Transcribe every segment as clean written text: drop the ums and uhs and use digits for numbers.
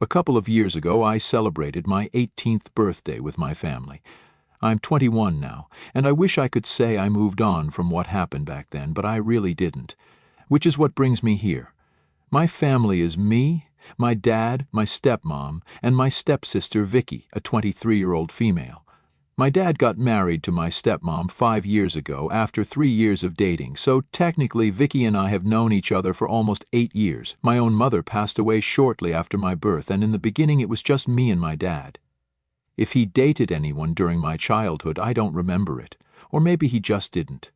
A couple of years ago, I celebrated my 18th birthday with my family. I'm 21 now, and I wish I could say I moved on from what happened back then, but I really didn't. Which is what brings me here. My family is me, my dad, my stepmom, and my stepsister Vicky, a 23-year-old female. My dad got married to my stepmom 5 years ago after 3 years of dating, so technically Vicky and I have known each other for almost 8 years. My own mother passed away shortly after my birth, and in the beginning it was just me and my dad. If he dated anyone during my childhood, I don't remember it, or maybe he just didn't.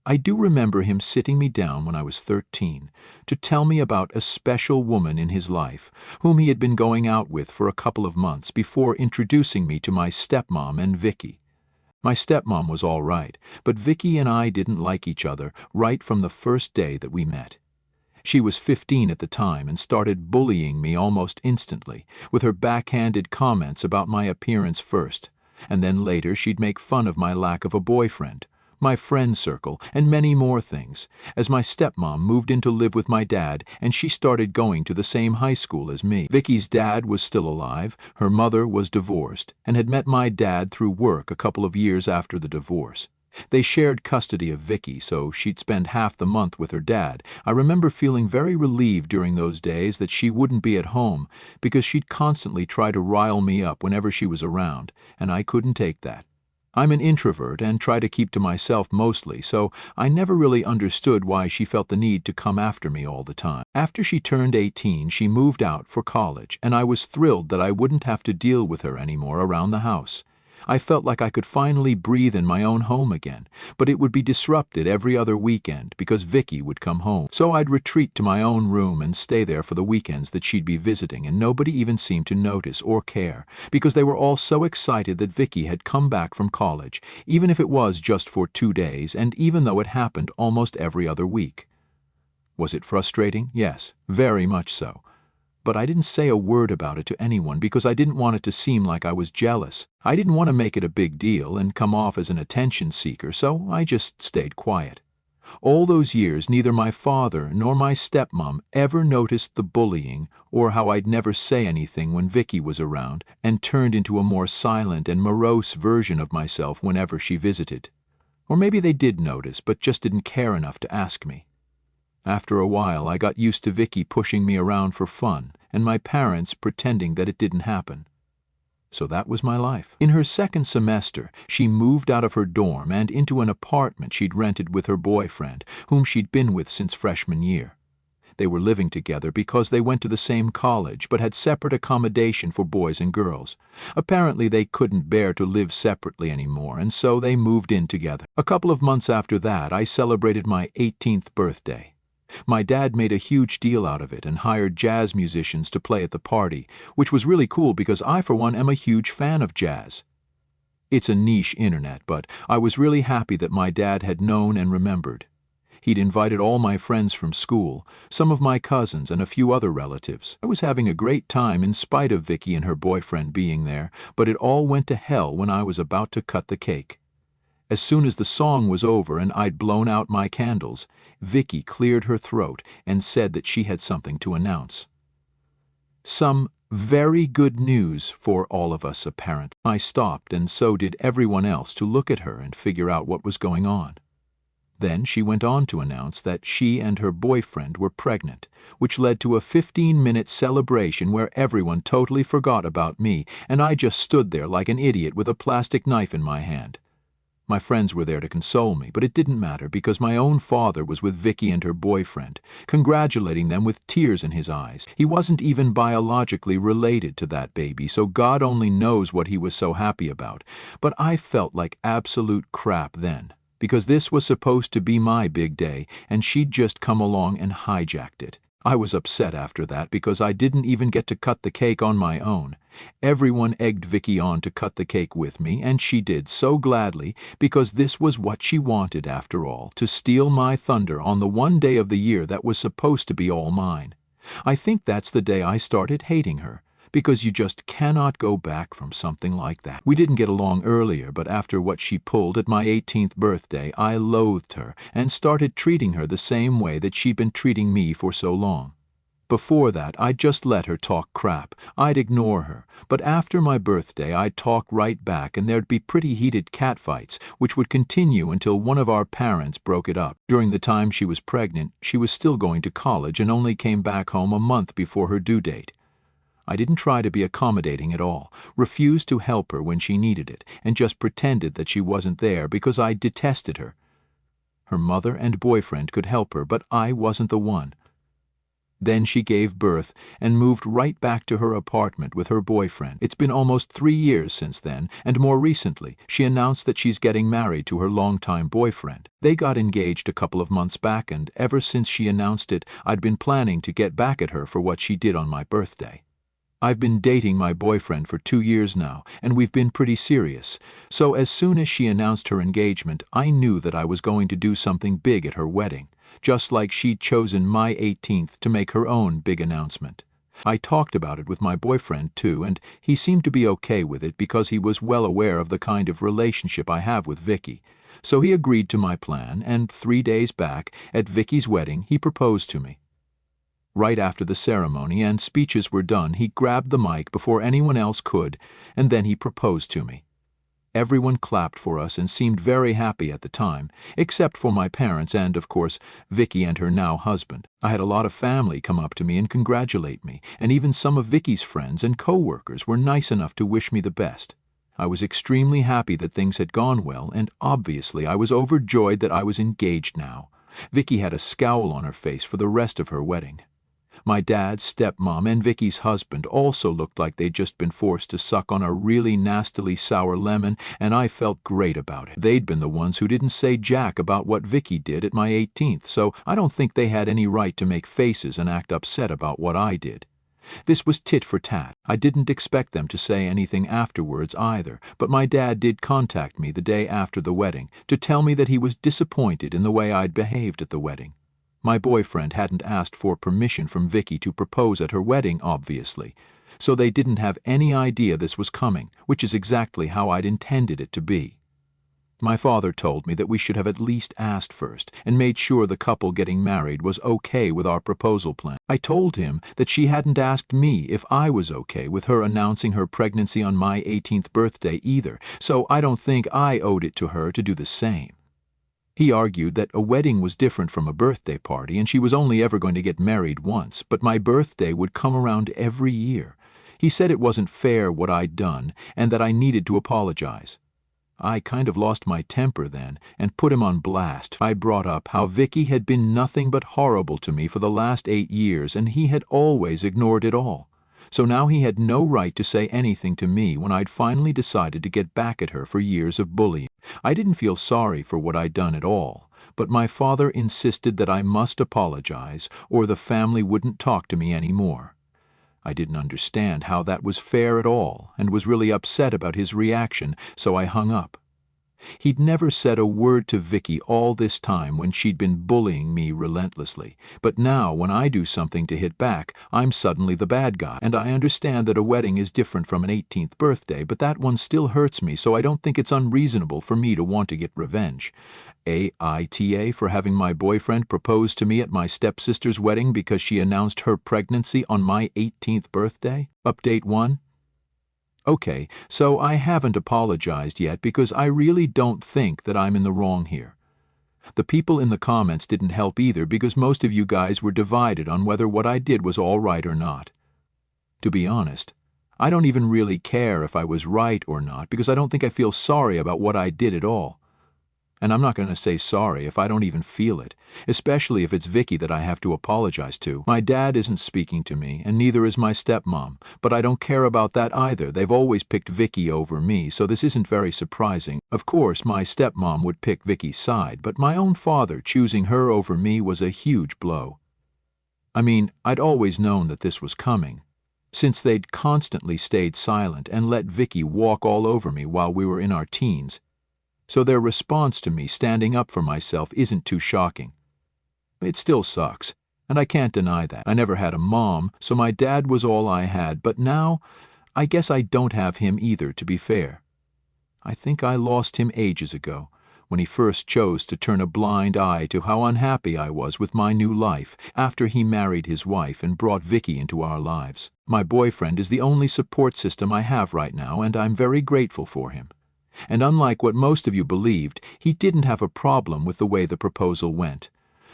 I do remember him sitting me down when I was 13 to tell me about a special woman in his life whom he had been going out with for a couple of months before introducing me to my stepmom and Vicky. My stepmom was all right, but Vicky and I didn't like each other right from the first day that we met. She was 15 at the time and started bullying me almost instantly, with her backhanded comments about my appearance first, and then later she'd make fun of my lack of a boyfriend, my friend circle, and many more things, as my stepmom moved in to live with my dad and she started going to the same high school as me. Vicky's dad was still alive, her mother was divorced, and had met my dad through work a couple of years after the divorce. They shared custody of Vicky, so she'd spend half the month with her dad. I remember feeling very relieved during those days that she wouldn't be at home, because she'd constantly try to rile me up whenever she was around, and I couldn't take that. I'm an introvert and try to keep to myself mostly, so I never really understood why she felt the need to come after me all the time. After she turned 18, she moved out for college, and I was thrilled that I wouldn't have to deal with her anymore around the house. I felt like I could finally breathe in my own home again, but it would be disrupted every other weekend because Vicky would come home. So I'd retreat to my own room and stay there for the weekends that she'd be visiting, and nobody even seemed to notice or care because they were all so excited that Vicky had come back from college, even if it was just for 2 days, and even though it happened almost every other week. Was it frustrating? Yes, very much so. But I didn't say a word about it to anyone because I didn't want it to seem like I was jealous. I didn't want to make it a big deal and come off as an attention seeker, so I just stayed quiet. All those years, neither my father nor my stepmom ever noticed the bullying or how I'd never say anything when Vicky was around and turned into a more silent and morose version of myself whenever she visited. Or maybe they did notice, but just didn't care enough to ask me. After a while, I got used to Vicky pushing me around for fun, and my parents pretending that it didn't happen. So that was my life. In her second semester, she moved out of her dorm and into an apartment she'd rented with her boyfriend, whom she'd been with since freshman year. They were living together because they went to the same college but had separate accommodation for boys and girls. Apparently they couldn't bear to live separately anymore, and so they moved in together. A couple of months after that, I celebrated my 18th birthday. My dad made a huge deal out of it and hired jazz musicians to play at the party, which was really cool because I, for one, am a huge fan of jazz. It's a niche internet, but I was really happy that my dad had known and remembered. He'd invited all my friends from school, some of my cousins, and a few other relatives. I was having a great time in spite of Vicky and her boyfriend being there, but it all went to hell when I was about to cut the cake. As soon as the song was over and I'd blown out my candles, Vicky cleared her throat and said that she had something to announce. Some very good news for all of us, apparently. I stopped, and so did everyone else, to look at her and figure out what was going on. Then she went on to announce that she and her boyfriend were pregnant, which led to a 15-minute celebration where everyone totally forgot about me, and I just stood there like an idiot with a plastic knife in my hand. My friends were there to console me, but it didn't matter because my own father was with Vicky and her boyfriend, congratulating them with tears in his eyes. He wasn't even biologically related to that baby, so God only knows what he was so happy about. But I felt like absolute crap then, because this was supposed to be my big day, and she'd just come along and hijacked it. I was upset after that because I didn't even get to cut the cake on my own. Everyone egged Vicky on to cut the cake with me, and she did so gladly because this was what she wanted after all, to steal my thunder on the one day of the year that was supposed to be all mine. I think that's the day I started hating her, because you just cannot go back from something like that. We didn't get along earlier, but after what she pulled at my 18th birthday, I loathed her and started treating her the same way that she'd been treating me for so long. Before that, I'd just let her talk crap. I'd ignore her. But after my birthday, I'd talk right back, and there'd be pretty heated catfights, which would continue until one of our parents broke it up. During the time she was pregnant, she was still going to college and only came back home a month before her due date. I didn't try to be accommodating at all, refused to help her when she needed it, and just pretended that she wasn't there because I detested her. Her mother and boyfriend could help her, but I wasn't the one. Then she gave birth and moved right back to her apartment with her boyfriend. It's been almost 3 years since then, and more recently, she announced that she's getting married to her longtime boyfriend. They got engaged a couple of months back, and ever since she announced it, I'd been planning to get back at her for what she did on my birthday. I've been dating my boyfriend for 2 years now, and we've been pretty serious. So as soon as she announced her engagement, I knew that I was going to do something big at her wedding, just like she'd chosen my 18th to make her own big announcement. I talked about it with my boyfriend too, and he seemed to be okay with it because he was well aware of the kind of relationship I have with Vicky. So he agreed to my plan, and 3 days back, at Vicky's wedding, he proposed to me. Right after the ceremony and speeches were done, he grabbed the mic before anyone else could, and then he proposed to me. Everyone clapped for us and seemed very happy at the time, except for my parents and, of course, Vicky and her now husband. I had a lot of family come up to me and congratulate me, and even some of Vicky's friends and co-workers were nice enough to wish me the best. I was extremely happy that things had gone well, and obviously I was overjoyed that I was engaged now. Vicky had a scowl on her face for the rest of her wedding. My dad, stepmom, and Vicky's husband also looked like they'd just been forced to suck on a really nastily sour lemon, and I felt great about it. They'd been the ones who didn't say jack about what Vicky did at my 18th, so I don't think they had any right to make faces and act upset about what I did. This was tit for tat. I didn't expect them to say anything afterwards either, but my dad did contact me the day after the wedding to tell me that he was disappointed in the way I'd behaved at the wedding. My boyfriend hadn't asked for permission from Vicky to propose at her wedding, obviously, so they didn't have any idea this was coming, which is exactly how I'd intended it to be. My father told me that we should have at least asked first and made sure the couple getting married was okay with our proposal plan. I told him that she hadn't asked me if I was okay with her announcing her pregnancy on my 18th birthday either, so I don't think I owed it to her to do the same. He argued that a wedding was different from a birthday party and she was only ever going to get married once, but my birthday would come around every year. He said it wasn't fair what I'd done and that I needed to apologize. I kind of lost my temper then and put him on blast. I brought up how Vicky had been nothing but horrible to me for the last 8 years and he had always ignored it all. So now he had no right to say anything to me when I'd finally decided to get back at her for years of bullying. I didn't feel sorry for what I'd done at all, but my father insisted that I must apologize or the family wouldn't talk to me anymore. I didn't understand how that was fair at all and was really upset about his reaction, so I hung up. He'd never said a word to Vicky all this time when she'd been bullying me relentlessly, but now when I do something to hit back, I'm suddenly the bad guy. And I understand that a wedding is different from an 18th birthday, but that one still hurts me, so I don't think it's unreasonable for me to want to get revenge. AITA for having my boyfriend propose to me at my stepsister's wedding because she announced her pregnancy on my 18th birthday? Update 1. Okay, so I haven't apologized yet because I really don't think that I'm in the wrong here. The people in the comments didn't help either because most of you guys were divided on whether what I did was all right or not. To be honest, I don't even really care if I was right or not because I don't think I feel sorry about what I did at all. And I'm not going to say sorry if I don't even feel it, especially if it's Vicky that I have to apologize to. My dad isn't speaking to me, and neither is my stepmom, but I don't care about that either. They've always picked Vicky over me, so this isn't very surprising. Of course, my stepmom would pick Vicky's side, but my own father choosing her over me was a huge blow. I mean, I'd always known that this was coming, since they'd constantly stayed silent and let Vicky walk all over me while we were in our teens. So their response to me standing up for myself isn't too shocking. It still sucks, and I can't deny that. I never had a mom, so my dad was all I had, but now I guess I don't have him either, to be fair. I think I lost him ages ago, when he first chose to turn a blind eye to how unhappy I was with my new life after he married his wife and brought Vicky into our lives. My boyfriend is the only support system I have right now, and I'm very grateful for him. And unlike what most of you believed, he didn't have a problem with the way the proposal went.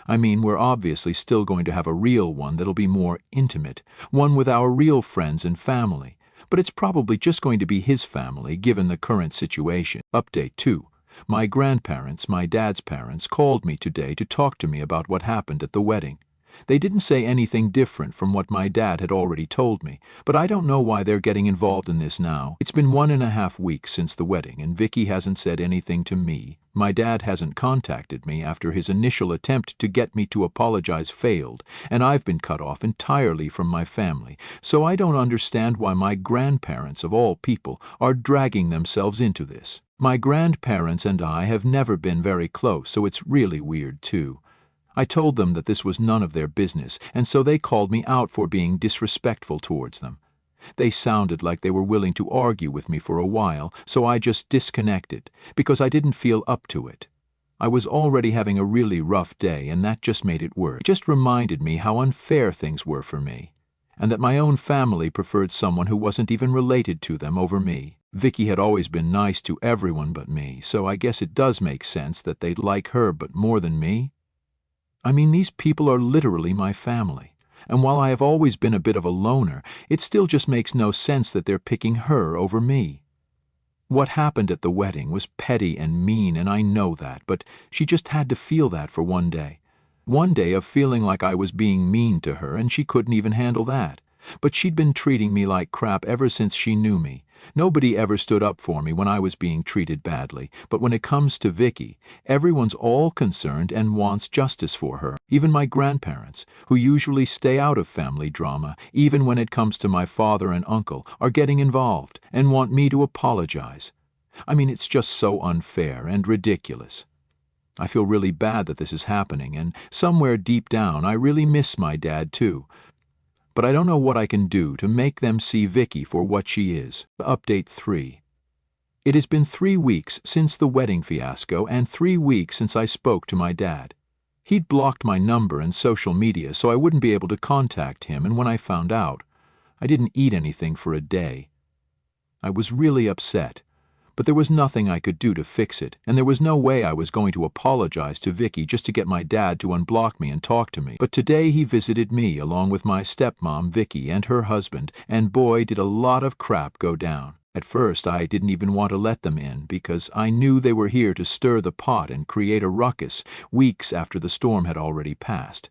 I mean, we're obviously still going to have a real one that'll be more intimate, one with our real friends and family, but it's probably just going to be his family given the current situation. Update 2. My grandparents, my dad's parents, called me today to talk to me about what happened at the wedding. They didn't say anything different from what my dad had already told me, but I don't know why they're getting involved in this now. It's been 1.5 weeks since the wedding, and Vicky hasn't said anything to me. My dad hasn't contacted me after his initial attempt to get me to apologize failed, and I've been cut off entirely from my family, so I don't understand why my grandparents, of all people, are dragging themselves into this. My grandparents and I have never been very close, so it's really weird too. I told them that this was none of their business, and so they called me out for being disrespectful towards them. They sounded like they were willing to argue with me for a while, so I just disconnected, because I didn't feel up to it. I was already having a really rough day, and that just made it worse. It just reminded me how unfair things were for me, and that my own family preferred someone who wasn't even related to them over me. Vicky had always been nice to everyone but me, so I guess it does make sense that they'd like her but more than me. I mean, these people are literally my family, and while I have always been a bit of a loner, it still just makes no sense that they're picking her over me. What happened at the wedding was petty and mean, and I know that, but she just had to feel that for one day. One day of feeling like I was being mean to her, and she couldn't even handle that. But she'd been treating me like crap ever since she knew me. Nobody ever stood up for me when I was being treated badly, but when it comes to Vicky, everyone's all concerned and wants justice for her. Even my grandparents, who usually stay out of family drama, even when it comes to my father and uncle, are getting involved and want me to apologize. I mean, it's just so unfair and ridiculous. I feel really bad that this is happening, and somewhere deep down I really miss my dad too. But I don't know what I can do to make them see Vicky for what she is. Update 3. It has been 3 weeks since the wedding fiasco and 3 weeks since I spoke to my dad. He'd blocked my number and social media so I wouldn't be able to contact him, and when I found out, I didn't eat anything for a day. I was really upset, but there was nothing I could do to fix it, and there was no way I was going to apologize to Vicky just to get my dad to unblock me and talk to me. But today he visited me along with my stepmom Vicky and her husband, and boy did a lot of crap go down. At first I didn't even want to let them in because I knew they were here to stir the pot and create a ruckus weeks after the storm had already passed.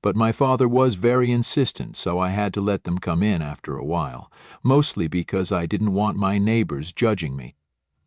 But my father was very insistent, so I had to let them come in after a while, mostly because I didn't want my neighbors judging me.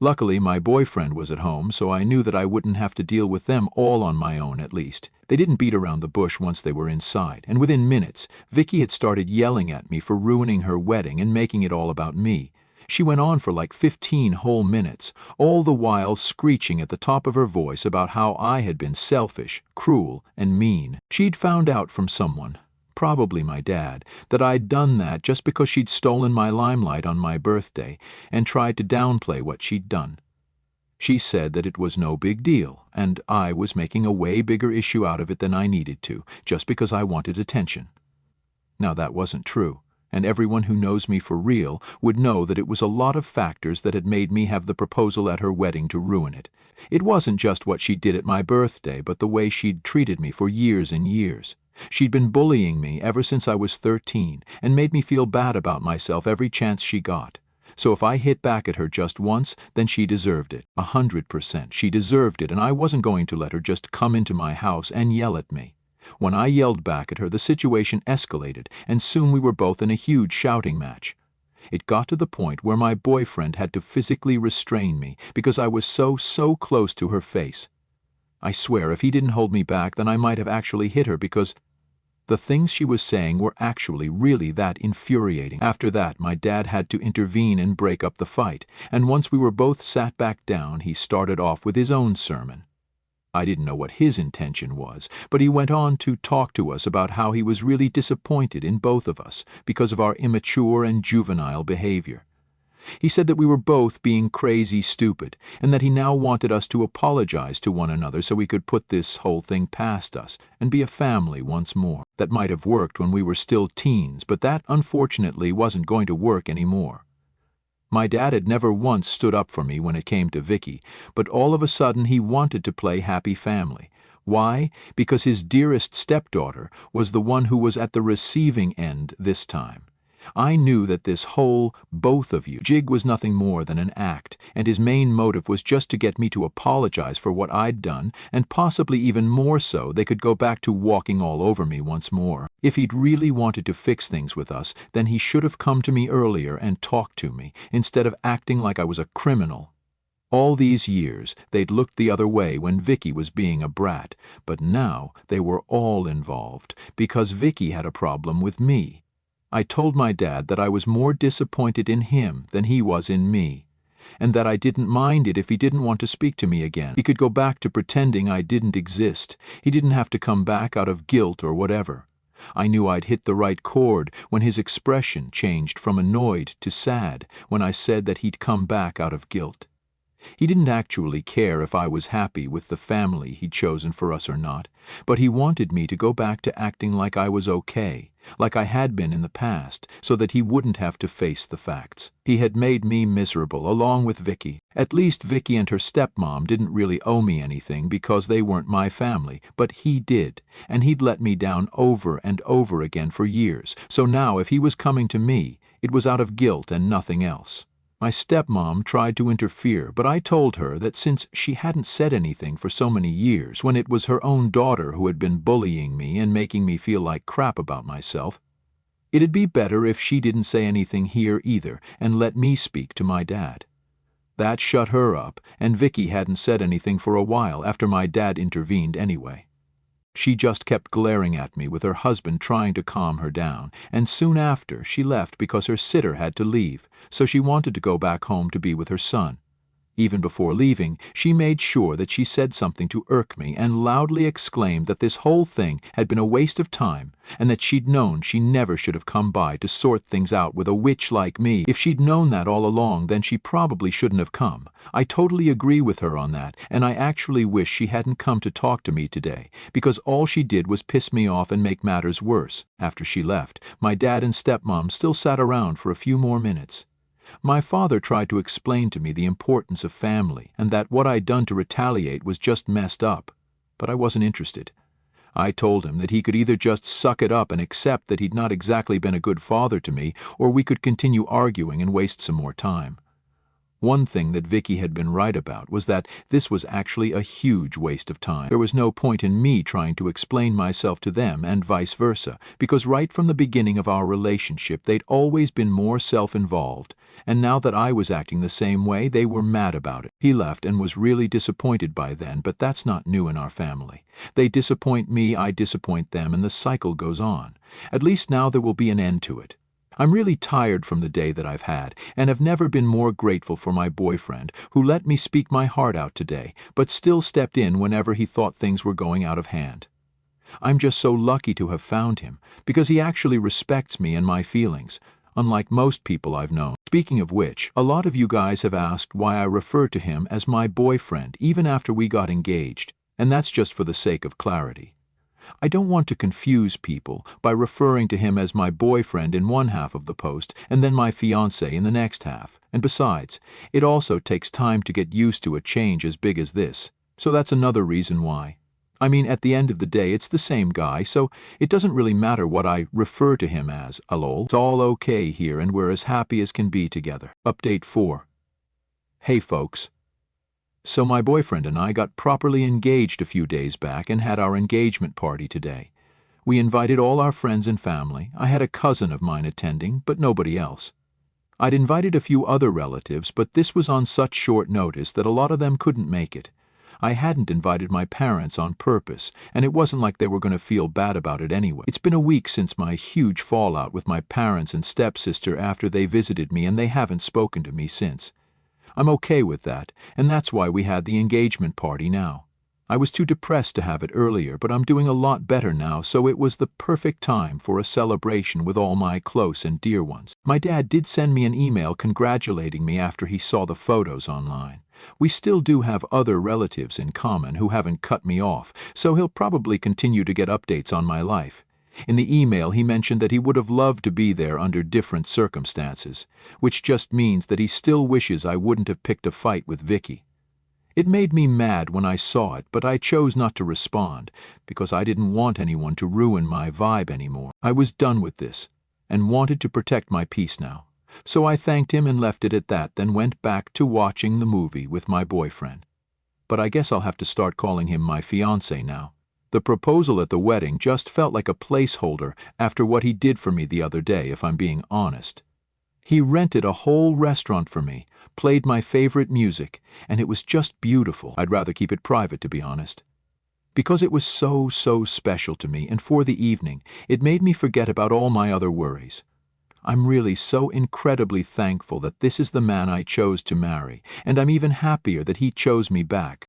Luckily, my boyfriend was at home, so I knew that I wouldn't have to deal with them all on my own at least. They didn't beat around the bush once they were inside, and within minutes, Vicky had started yelling at me for ruining her wedding and making it all about me. She went on for like 15 whole minutes, all the while screeching at the top of her voice about how I had been selfish, cruel, and mean. She'd found out from someone, probably my dad, that I'd done that just because she'd stolen my limelight on my birthday and tried to downplay what she'd done. She said that it was no big deal, and I was making a way bigger issue out of it than I needed to, just because I wanted attention. Now that wasn't true, and everyone who knows me for real would know that it was a lot of factors that had made me have the proposal at her wedding to ruin it. It wasn't just what she did at my birthday, but the way she'd treated me for years and years. She'd been bullying me ever since I was 13 and made me feel bad about myself every chance she got. So if I hit back at her just once, then she deserved it. 100%. She deserved it, and I wasn't going to let her just come into my house and yell at me. When I yelled back at her, the situation escalated, and soon we were both in a huge shouting match. It got to the point where my boyfriend had to physically restrain me because I was so close to her face. I swear if he didn't hold me back, then I might have actually hit her because the things she was saying were actually really that infuriating. After that, my dad had to intervene and break up the fight, and once we were both sat back down, he started off with his own sermon. I didn't know what his intention was, but he went on to talk to us about how he was really disappointed in both of us because of our immature and juvenile behavior. He said that we were both being crazy stupid, and that he now wanted us to apologize to one another so we could put this whole thing past us and be a family once more. That might have worked when we were still teens, but that unfortunately wasn't going to work anymore. My dad had never once stood up for me when it came to Vicky, but all of a sudden he wanted to play happy family. Why? Because his dearest stepdaughter was the one who was at the receiving end this time. I knew that this whole both of you jig was nothing more than an act, and his main motive was just to get me to apologize for what I'd done, and possibly even more so they could go back to walking all over me once more. If he'd really wanted to fix things with us, then he should have come to me earlier and talked to me, instead of acting like I was a criminal. All these years, they'd looked the other way when Vicky was being a brat, but now they were all involved, because Vicky had a problem with me. I told my dad that I was more disappointed in him than he was in me, and that I didn't mind it if he didn't want to speak to me again. He could go back to pretending I didn't exist. He didn't have to come back out of guilt or whatever. I knew I'd hit the right chord when his expression changed from annoyed to sad when I said that he'd come back out of guilt. He didn't actually care if I was happy with the family he'd chosen for us or not, but he wanted me to go back to acting like I was okay, like I had been in the past, so that he wouldn't have to face the facts. He had made me miserable, along with Vicky. At least Vicky and her stepmom didn't really owe me anything because they weren't my family, but he did, and he'd let me down over and over again for years, so now if he was coming to me, it was out of guilt and nothing else. My stepmom tried to interfere, but I told her that since she hadn't said anything for so many years, when it was her own daughter who had been bullying me and making me feel like crap about myself, it'd be better if she didn't say anything here either and let me speak to my dad. That shut her up, and Vicky hadn't said anything for a while after my dad intervened anyway. She just kept glaring at me with her husband trying to calm her down, and soon after she left because her sitter had to leave, so she wanted to go back home to be with her son. Even before leaving, she made sure that she said something to irk me and loudly exclaimed that this whole thing had been a waste of time and that she'd known she never should have come by to sort things out with a witch like me. If she'd known that all along, then she probably shouldn't have come. I totally agree with her on that, and I actually wish she hadn't come to talk to me today, because all she did was piss me off and make matters worse. After she left, my dad and stepmom still sat around for a few more minutes. My father tried to explain to me the importance of family and that what I'd done to retaliate was just messed up, but I wasn't interested. I told him that he could either just suck it up and accept that he'd not exactly been a good father to me, or we could continue arguing and waste some more time. One thing that Vicky had been right about was that this was actually a huge waste of time. There was no point in me trying to explain myself to them and vice versa, because right from the beginning of our relationship they'd always been more self-involved, and now that I was acting the same way, they were mad about it. He left and was really disappointed by then, but that's not new in our family. They disappoint me, I disappoint them, and the cycle goes on. At least now there will be an end to it. I'm really tired from the day that I've had, and have never been more grateful for my boyfriend, who let me speak my heart out today, but still stepped in whenever he thought things were going out of hand. I'm just so lucky to have found him, because he actually respects me and my feelings, unlike most people I've known. Speaking of which, a lot of you guys have asked why I refer to him as my boyfriend even after we got engaged, and that's just for the sake of clarity. I don't want to confuse people by referring to him as my boyfriend in one half of the post and then my fiancé in the next half, and besides, it also takes time to get used to a change as big as this, so that's another reason why. I mean, at the end of the day, it's the same guy, so it doesn't really matter what I refer to him as, lol. It's all okay here and we're as happy as can be together. Update 4. Hey folks. So my boyfriend and I got properly engaged a few days back and had our engagement party today. We invited all our friends and family. I had a cousin of mine attending, but nobody else. I'd invited a few other relatives, but this was on such short notice that a lot of them couldn't make it. I hadn't invited my parents on purpose, and it wasn't like they were going to feel bad about it anyway. It's been a week since my huge fallout with my parents and stepsister after they visited me, and they haven't spoken to me since. I'm okay with that, and that's why we had the engagement party now. I was too depressed to have it earlier, but I'm doing a lot better now, so it was the perfect time for a celebration with all my close and dear ones. My dad did send me an email congratulating me after he saw the photos online. We still do have other relatives in common who haven't cut me off, so he'll probably continue to get updates on my life. In the email, he mentioned that he would have loved to be there under different circumstances, which just means that he still wishes I wouldn't have picked a fight with Vicky. It made me mad when I saw it, but I chose not to respond because I didn't want anyone to ruin my vibe anymore. I was done with this and wanted to protect my peace now. So I thanked him and left it at that, then went back to watching the movie with my boyfriend. But I guess I'll have to start calling him my fiancé now. The proposal at the wedding just felt like a placeholder after what he did for me the other day, if I'm being honest. He rented a whole restaurant for me, played my favorite music, and it was just beautiful. I'd rather keep it private, to be honest. Because it was so special to me, and for the evening, it made me forget about all my other worries. I'm really so incredibly thankful that this is the man I chose to marry, and I'm even happier that he chose me back.